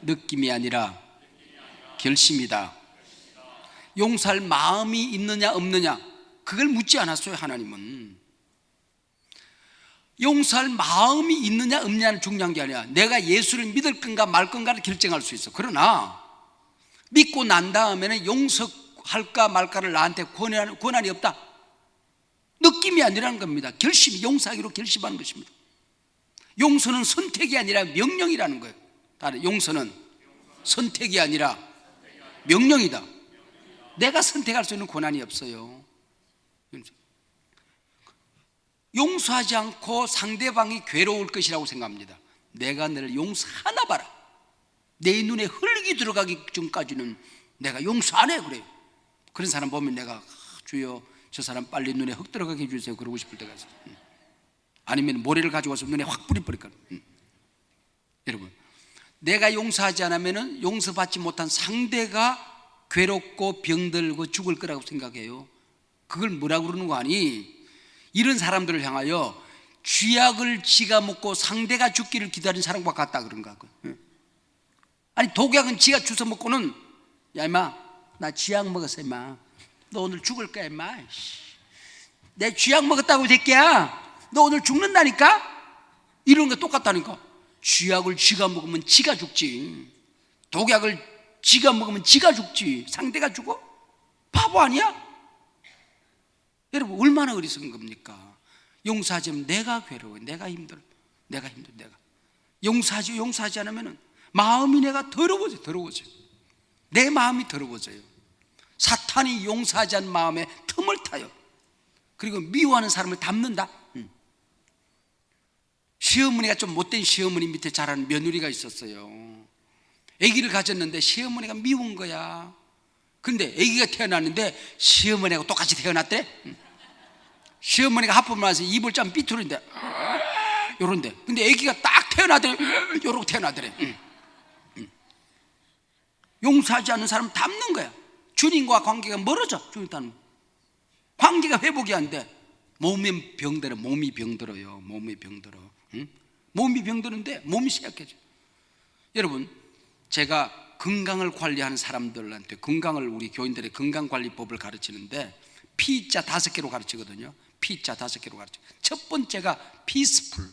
A: 느낌이 아니라 결심이다. 용서할 마음이 있느냐 없느냐 그걸 묻지 않았어요. 하나님은 용서할 마음이 있느냐 없느냐는 중요한 게 아니라 내가 예수를 믿을 건가 말 건가를 결정할 수 있어. 그러나 믿고 난 다음에는 용서할까 말까를 나한테 권한이 없다. 느낌이 아니라는 겁니다. 결심이, 용서하기로 결심하는 것입니다. 용서는 선택이 아니라 명령이라는 거예요. 따라 용서는 선택이 아니라 명령이다. 내가 선택할 수 있는 권한이 없어요. 용서하지 않고 상대방이 괴로울 것이라고 생각합니다. 내가 너를 용서하나 봐라. 내 눈에 흙이 들어가기 전까지는 내가 용서 안 해. 그래요. 그런 사람 보면 내가 주여 저 사람 빨리 눈에 흙 들어가게 해주세요 그러고 싶을 때가 있어요. 아니면 모래를 가지고 와서 눈에 확 뿌려버릴까. 여러분, 내가 용서하지 않으면 용서받지 못한 상대가 괴롭고 병들고 죽을 거라고 생각해요. 그걸 뭐라고 그러는 거 아니? 이런 사람들을 향하여 쥐약을 지가 먹고 상대가 죽기를 기다린 사람과 같다 그런가. 아니 독약은 지가 주워 먹고는 야 임마 나 쥐약 먹었어 임마 너 오늘 죽을 거야 임마 내 쥐약 먹었다고 새끼야 너 오늘 죽는다니까. 이런 거 똑같다니까. 쥐약을 지가 먹으면 지가 죽지. 독약을 지가 먹으면 지가 죽지. 상대가 죽어? 바보 아니야? 여러분 얼마나 어리석은 겁니까? 용서하지 않으면 내가 괴로워. 내가 힘들어. 내가 용서하지 않으면 마음이 내가 더러워져. 내 마음이 더러워져요. 사탄이 용서하지 않은 마음에 틈을 타요. 그리고 미워하는 사람을 닮는다. 시어머니가 좀 못된 시어머니 밑에 자라는 며느리가 있었어요. 아기를 가졌는데 시어머니가 미운 거야. 근데 아기가 태어났는데 시어머니하고 똑같이 태어났대. 시어머니가 하품을 해서 입을 좀 삐뚤는데 요런데, 근데 아기가 딱 태어나더래. 요렇게 태어나더래. 용서하지 않는 사람은 닮는 거야. 주님과 관계가 멀어져. 주님과는 관계가 회복이 안 돼. 몸이 병들어. 몸이 병들어요. 몸이 병들어. 몸이 병드는데 몸이 쇠약해져. 여러분, 제가 건강을 관리하는 사람들한테 건강을, 우리 교인들의 건강관리법을 가르치는데 P자 5개로 가르치거든요. P자 5개로 가르쳐. 첫 번째가 peaceful.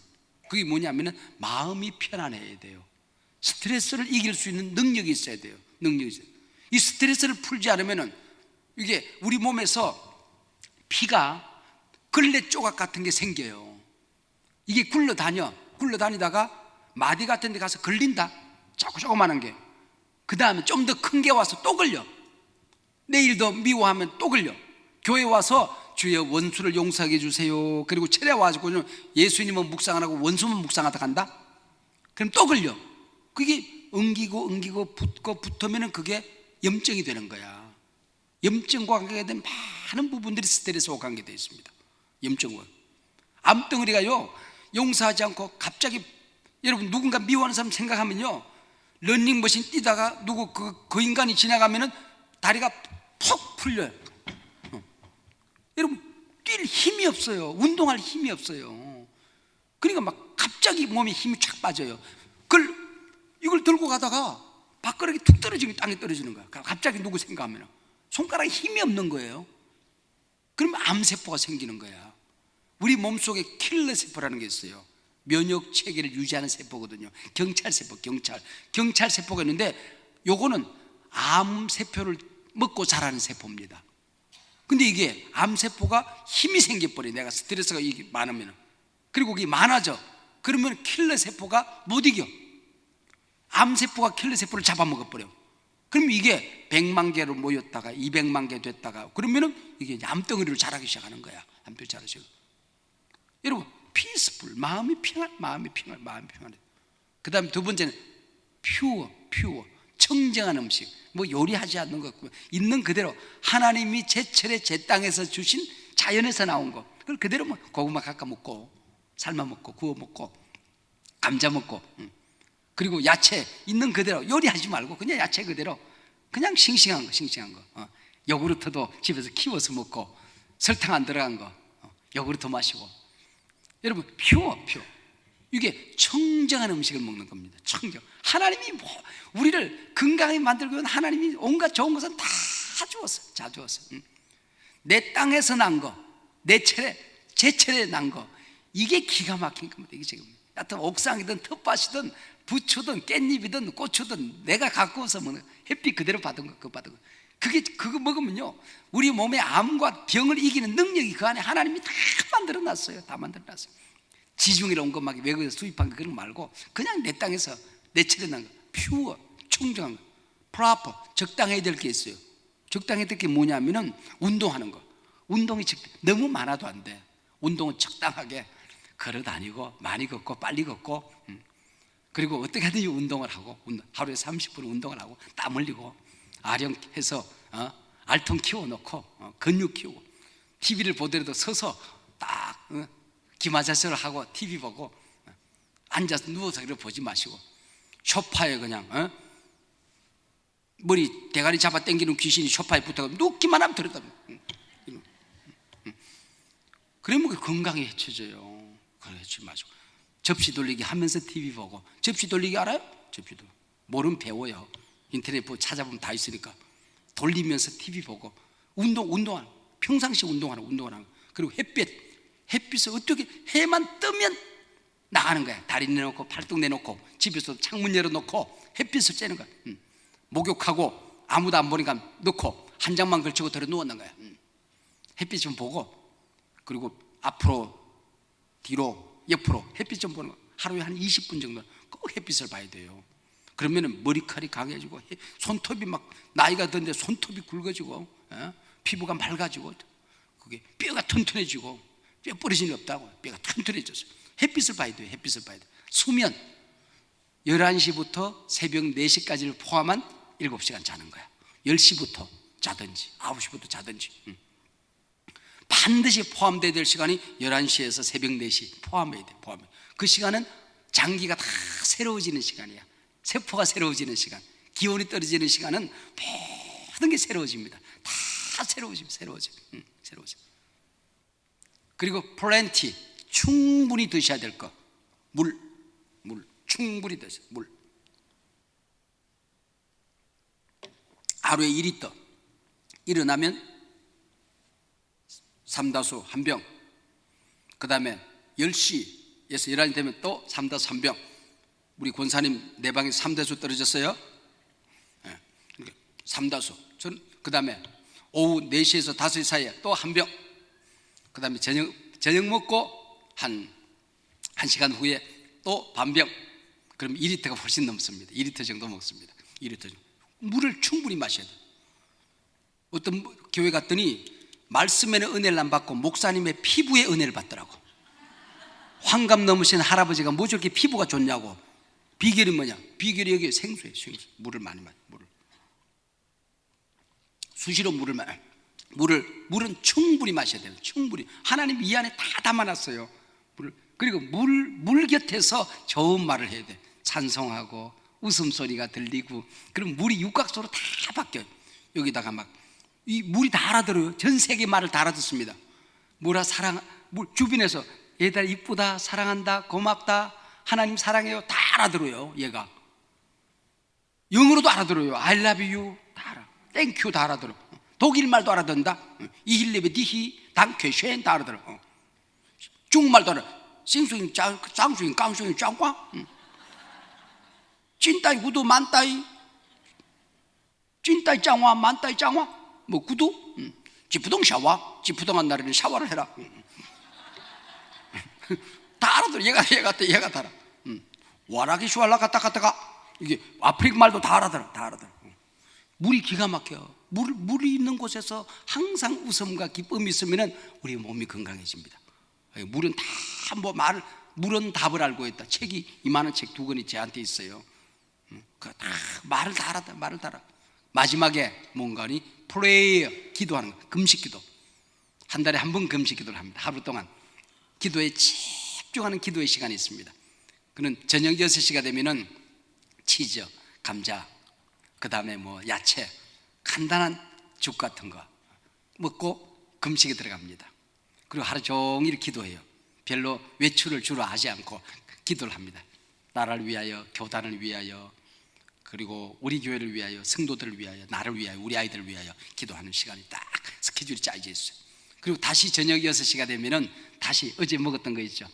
A: 그게 뭐냐면은 마음이 편안해야 돼요. 스트레스를 이길 수 있는 능력이 있어야 돼요. 능력이 있어요. 이 스트레스를 풀지 않으면은 이게 우리 몸에서 피가 걸레 조각 같은 게 생겨요. 이게 굴러다니다가 마디 같은 데 가서 걸린다. 조그만한 게. 그 다음에 좀 더 큰 게 와서 또 걸려. 내일 더 미워하면 또 걸려. 교회 와서 주여 원수를 용서하게 해주세요. 그리고 철야 와가지고 예수님은 묵상 안 하고 원수만 묵상하다 간다. 그럼 또 걸려. 그게 엉기고 붙으면 그게 염증이 되는 거야. 염증과 관계된 많은 부분들이 스트레스와 관계되어 있습니다. 염증과 암덩어리가요, 용서하지 않고 갑자기, 여러분 누군가 미워하는 사람 생각하면요, 런닝머신 뛰다가 누구 그 인간이 지나가면은 다리가 푹 풀려요. 여러분 뛸 힘이 없어요. 운동할 힘이 없어요. 그러니까 막 갑자기 몸에 힘이 쫙 빠져요. 이걸 들고 가다가 발가락이 툭 떨어지면 땅에 떨어지는 거야. 갑자기 누구 생각하면 손가락에 힘이 없는 거예요. 그러면 암세포가 생기는 거야. 우리 몸속에 킬러 세포라는 게 있어요. 면역 체계를 유지하는 세포거든요. 경찰 세포가 있는데 요거는 암세포를 먹고 자라는 세포입니다. 근데 이게 암세포가 힘이 생겨버려. 내가 스트레스가 많으면. 그리고 그게 많아져. 그러면 킬러 세포가 못 이겨. 암세포가 킬러 세포를 잡아먹어버려. 그럼 이게 100만 개로 모였다가 200만 개 됐다가 그러면은 이게 암덩어리로 자라기 시작하는 거야. 암덩어리 자라기. 여러분, peaceful, 마음이 평안해. 그 다음에 두 번째는 pure, 청정한 음식. 뭐 요리하지 않는 것 같고 있는 그대로 하나님이 제철에 제 땅에서 주신 자연에서 나온 거, 그걸 그대로 뭐 고구마 깎아 먹고 삶아 먹고 구워 먹고 감자 먹고, 그리고 야채 있는 그대로 요리하지 말고 그냥 야채 그대로 그냥 싱싱한 거, 요구르트도 집에서 키워서 먹고 설탕 안 들어간 거, 요구르트 마시고. 여러분, 퓨어. 이게 청정한 음식을 먹는 겁니다. 청정. 하나님이 우리를 건강하게 만들고 하나님이 온갖 좋은 것은 다 주었어. 내 땅에서 난 거, 제철에 난 거, 이게 기가 막힌 겁니다. 이게 지금 하여튼 옥상이든 텃밭이든 부추든 깻잎이든 고추든 내가 갖고 와서 먹는 거, 햇빛 그대로 받은 거, 그거 먹으면요, 우리 몸의 암과 병을 이기는 능력이 그 안에 하나님이 다 만들어놨어요. 지중해로 온 거 막 외국에서 수입한 거 그런 거 말고 그냥 내 땅에서 내철에 난 거, 퓨어, 청정한 거, 프로퍼, 적당해야 될 게 있어요. 적당해야 될 게 뭐냐면은 운동하는 거. 운동이 너무 많아도 안 돼. 운동은 적당하게 걸어 다니고 많이 걷고 빨리 걷고, 그리고 어떻게 하든지 운동을 하고, 하루에 30분 운동을 하고 땀 흘리고 아령해서 알통 키워놓고 근육 키우고, TV를 보더라도 서서 딱 기마자세를 하고 TV 보고, 앉아서 누워서 이렇게 보지 마시고 소파에 그냥 머리 대가리 잡아 당기는 귀신이 소파에 붙어서 눕기만 하면 들었다. 그러면 그 건강에 해쳐져요. 그러지 마시고 접시 돌리기 하면서 TV 보고. 접시 돌리기 알아요? 접시도 모르면 배워요. 인터넷 보고 찾아보면 다 있으니까. 돌리면서 TV 보고 운동하는, 평상시 운동하는. 그리고 햇빛을 어떻게, 해만 뜨면 나가는 거야. 다리 내놓고 팔뚝 내놓고 집에서 창문 열어놓고 햇빛을 쬐는 거야. 목욕하고 아무도 안 보니까 넣고 한 장만 걸치고 들어 누웠는 거야. 햇빛 좀 보고, 그리고 앞으로 뒤로 옆으로 햇빛 좀 보는 거. 하루에 한 20분 정도 꼭 햇빛을 봐야 돼요. 그러면은 머리칼이 강해지고 손톱이 막 나이가 드는데 손톱이 굵어지고 피부가 맑아지고 그게 뼈가 튼튼해지고 뼈 부러짐이 없다고 뼈가 튼튼해졌어요. 햇빛을 봐야 돼요. 햇빛을 봐야 돼요. 수면 11시부터 새벽 4시까지를 포함한 7시간 자는 거야. 10시부터 자든지 9시부터 자든지 반드시 포함되어야 될 시간이 11시에서 새벽 4시 포함해야 돼. 그 시간은 장기가 다 새로워지는 시간이야. 세포가 새로워지는 시간, 기온이 떨어지는 시간은 모든 게 새로워집니다. 다 새로워져. 그리고 플랜티, 충분히 드셔야 될 거. 물 충분히 드세요. 물 하루에 2리터. 일어나면 삼다수 1병, 그 다음에 10시에서 11시 되면 또 삼다수 1병. 우리 권사님 내 방에 3다수 떨어졌어요. 네. 삼다수. 그 다음에 오후 4시에서 5시 사이에 또 1병. 그 다음에 저녁 먹고 한 시간 후에 또 반병. 그럼 2리터가 훨씬 넘습니다. 2리터 정도 먹습니다. 2리터 정도. 물을 충분히 마셔야 돼요. 어떤 교회 갔더니 말씀에는 은혜를 안 받고 목사님의 피부에 은혜를 받더라고. 환갑 넘으신 할아버지가 뭐 저렇게 피부가 좋냐고. 비결이 뭐냐? 비결이 여기 생수예요. 생수. 물을 많이 마셔. 수시로 물은 충분히 마셔야 돼요. 충분히. 하나님 이 안에 다 담아놨어요. 그리고 물 곁에서 좋은 말을 해야 돼. 찬송하고 웃음소리가 들리고. 그럼 물이 육각수로 다 바뀌어요. 여기다가 막 이 물이 다 알아들어요. 전 세계 말을 다 알아듣습니다. 물 주변에서 얘들 이쁘다, 사랑한다, 고맙다, 하나님 사랑해요 다 알아들어요. 얘가 영어로도 알아들어요. I love you 다 알아. Thank you 다 알아들어. 독일 말도 알아듣는다. 이힐레베 디히 당쾌쉔 다 알아들어. 중국말도 알아. 싱수잉 짱수잉 깡수잉 짱과 찐따이 구두 만따이 찐따이 짱와 만따이 짱와 뭐 구두 지푸동 샤워 지푸동한 날에는 샤워를 해라. 다 알아들어. 얘가 다 알아. 와라기 슈알라 갔다가 이게 아프리카 말도 다 알아들어. 물이 기가 막혀. 물이 있는 곳에서 항상 웃음과 기쁨이 있으면 우리 몸이 건강해집니다. 물은 다 물은 답을 알고 있다. 책이 이만한 책 2권이 제한테 있어요. 다 말을 다 알아. 마지막에 뭔가니 프레이어 기도하는 거. 금식기도. 한 달에 한 번 금식기도를 합니다. 하루 동안 기도에 집중하는 기도의 시간이 있습니다. 그는 저녁 6시가 되면은 치즈, 감자, 그 다음에 뭐 야채, 간단한 죽 같은 거 먹고 금식에 들어갑니다. 그리고 하루 종일 기도해요. 별로 외출을 주로 하지 않고 기도를 합니다. 나라를 위하여, 교단을 위하여, 그리고 우리 교회를 위하여, 성도들을 위하여, 나를 위하여, 우리 아이들을 위하여 기도하는 시간이 딱 스케줄이 짜여져 있어요. 그리고 다시 저녁 6시가 되면은 다시 어제 먹었던 거 있죠.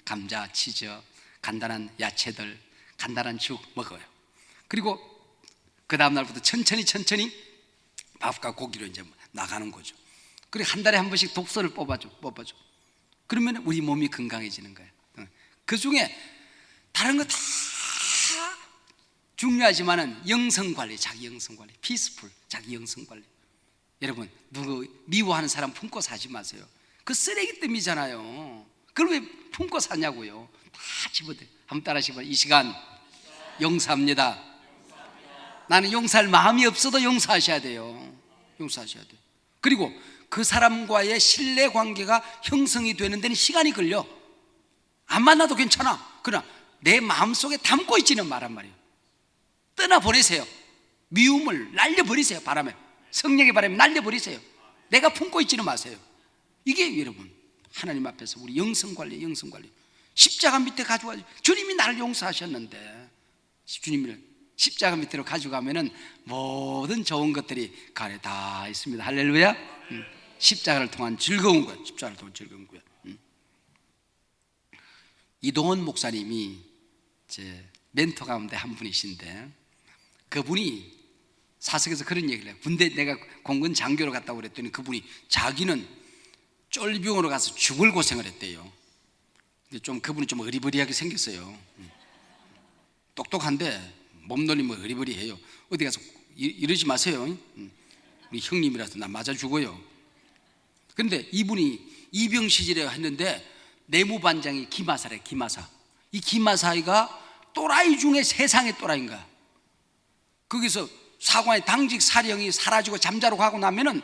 A: 감자, 치즈, 간단한 야채들, 간단한 죽 먹어요. 그리고 그 다음 날부터 천천히 밥과 고기로 이제 나가는 거죠. 그리고 한 달에 한 번씩 독소를 뽑아줘. 그러면 우리 몸이 건강해지는 거예요. 그 중에 다른 거 다 중요하지만은 영성관리, 자기 영성관리, 피스풀, 자기 영성관리. 여러분, 누구 미워하는 사람 품고 사지 마세요. 그 쓰레기 때문이잖아요. 그걸 왜 품고 사냐고요. 다 집어대요. 한번 따라하시면 이 시간 용서합니다. 나는 용서할 마음이 없어도 용서하셔야 돼요. 그리고 그 사람과의 신뢰관계가 형성이 되는 데는 시간이 걸려. 안 만나도 괜찮아. 그러나 내 마음속에 담고 있지는 말란 말이에요. 떠나보내세요. 미움을 날려버리세요. 바람에, 성령의 바람에 날려버리세요. 내가 품고 있지는 마세요. 이게 여러분 하나님 앞에서 우리 영성관리. 십자가 밑에 가져가죠. 주님이 나를 용서하셨는데 주님을 십자가 밑으로 가져가면은 모든 좋은 것들이 그 안에 다 있습니다. 할렐루야. 십자가를 통한 즐거운 거야. 이동원 목사님이 제 멘토 가운데 한 분이신데, 그분이 사석에서 그런 얘기를 해요. 군대 내가 공군 장교로 갔다고 그랬더니 그분이 자기는 쫄병으로 가서 죽을 고생을 했대요. 근데 그분이 좀 어리버리하게 생겼어요. 똑똑한데 몸놀림 어리버리해요. 어디 가서 이러지 마세요. 우리 형님이라서 나 맞아 죽어요. 그런데 이분이 이병시지라고 했는데 내무반장이 기마사래. 기마사. 이 기마사이가 또라이 중에 세상의 또라이인가. 거기서 사관의 당직 사령이 사라지고 잠자러 가고 나면은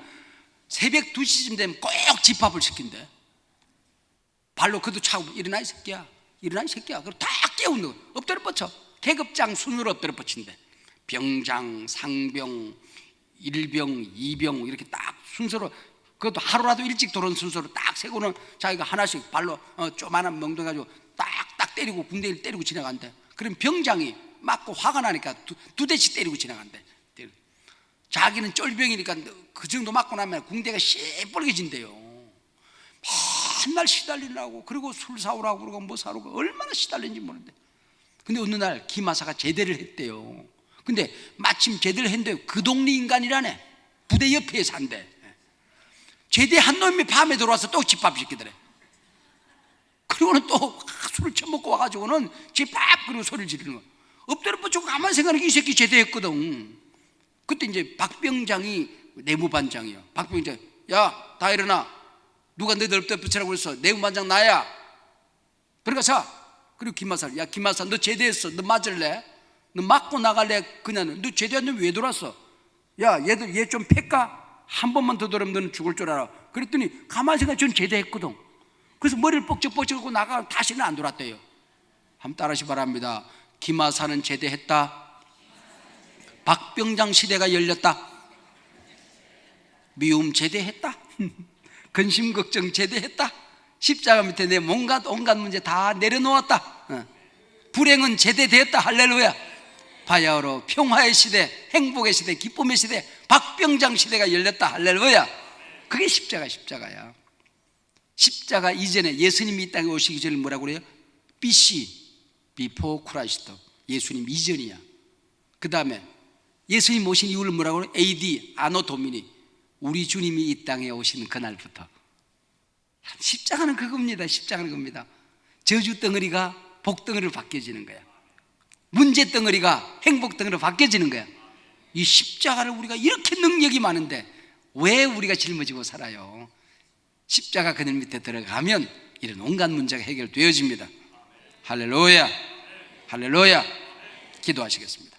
A: 새벽 2시쯤 되면 꼭 집합을 시킨대. 발로 그도 차고 일어나 이 새끼야, 일어나 이 새끼야. 그리고 다 깨우는 거. 엎드려 뻗쳐. 계급장 순으로 엎드려 뻗친대. 병장, 상병, 1병, 2병 이렇게 딱 순서로, 그것도 하루라도 일찍 들어온 순서로 딱 세고는 자기가 하나씩 발로 조만한 멍덩이 가지고 딱딱 때리고 군대를 때리고 지나간대. 그럼 병장이 맞고 화가 나니까 두 대씩 때리고 지나간대. 자기는 쫄병이니까 그 정도 맞고 나면 군대가 시뻘개진대요. 맨날 시달리라고. 그리고 술 사오라고 그러고 뭐 사오라고 얼마나 시달리는지 모르는데. 근데 어느 날 기마사가 제대를 했대요. 근데 마침 제대를 했는데 그 동네 인간이라네. 부대 옆에 산대. 제대한 놈이 밤에 들어와서 또 집합시키더래. 그리고는 또 술을 처먹고 와가지고는 집합 그리고 소리를 지르는 거야. 엎드려 뻗치고 가만히 생각하니까 이 새끼 제대했거든. 그때 이제 박병장이 내무반장이야. 박병장, 야, 다 일어나. 누가 너희들 엎드려 뻗치라고 그랬어? 내무반장 나야. 들어가서. 그리고 김마사, 야 김마사 너 제대했어. 너 맞을래? 너 맞고 나갈래? 그냥 너 제대한 놈 왜 들어왔어? 야 얘들 얘 좀 팰까? 한 번만 더 들으면 너는 죽을 줄 알아. 그랬더니 가만히 생각해 전 제대했거든. 그래서 머리를 뻑적뻑적 하고 나가 다시는 안 돌았대요. 한번 따라하시 바랍니다. 기마사는 제대했다. 박병장 시대가 열렸다. 미움 제대했다. 근심 걱정 제대했다. 십자가 밑에 내 온갖 문제 다 내려놓았다. 불행은 제대되었다. 할렐루야. 바야흐로 평화의 시대, 행복의 시대, 기쁨의 시대, 박병장 시대가 열렸다. 할렐루야. 그게 십자가야. 십자가 이전에 예수님이 이 땅에 오시기 전에 뭐라고 그래요? BC, Before Christ. 예수님 이전이야. 그 다음에 예수님 오신 이유를 뭐라고 그래요? AD, 아노 도미니. 우리 주님이 이 땅에 오신 그날부터. 십자가는 그겁니다. 십자가는 겁니다. 저주 덩어리가 복 덩어리로 바뀌어지는 거야. 문제 덩어리가 행복 덩어리로 바뀌어지는 거야. 이 십자가를 우리가 이렇게 능력이 많은데 왜 우리가 짊어지고 살아요? 십자가 그늘 밑에 들어가면 이런 온갖 문제가 해결되어집니다. 할렐루야. 할렐루야. 기도하시겠습니다.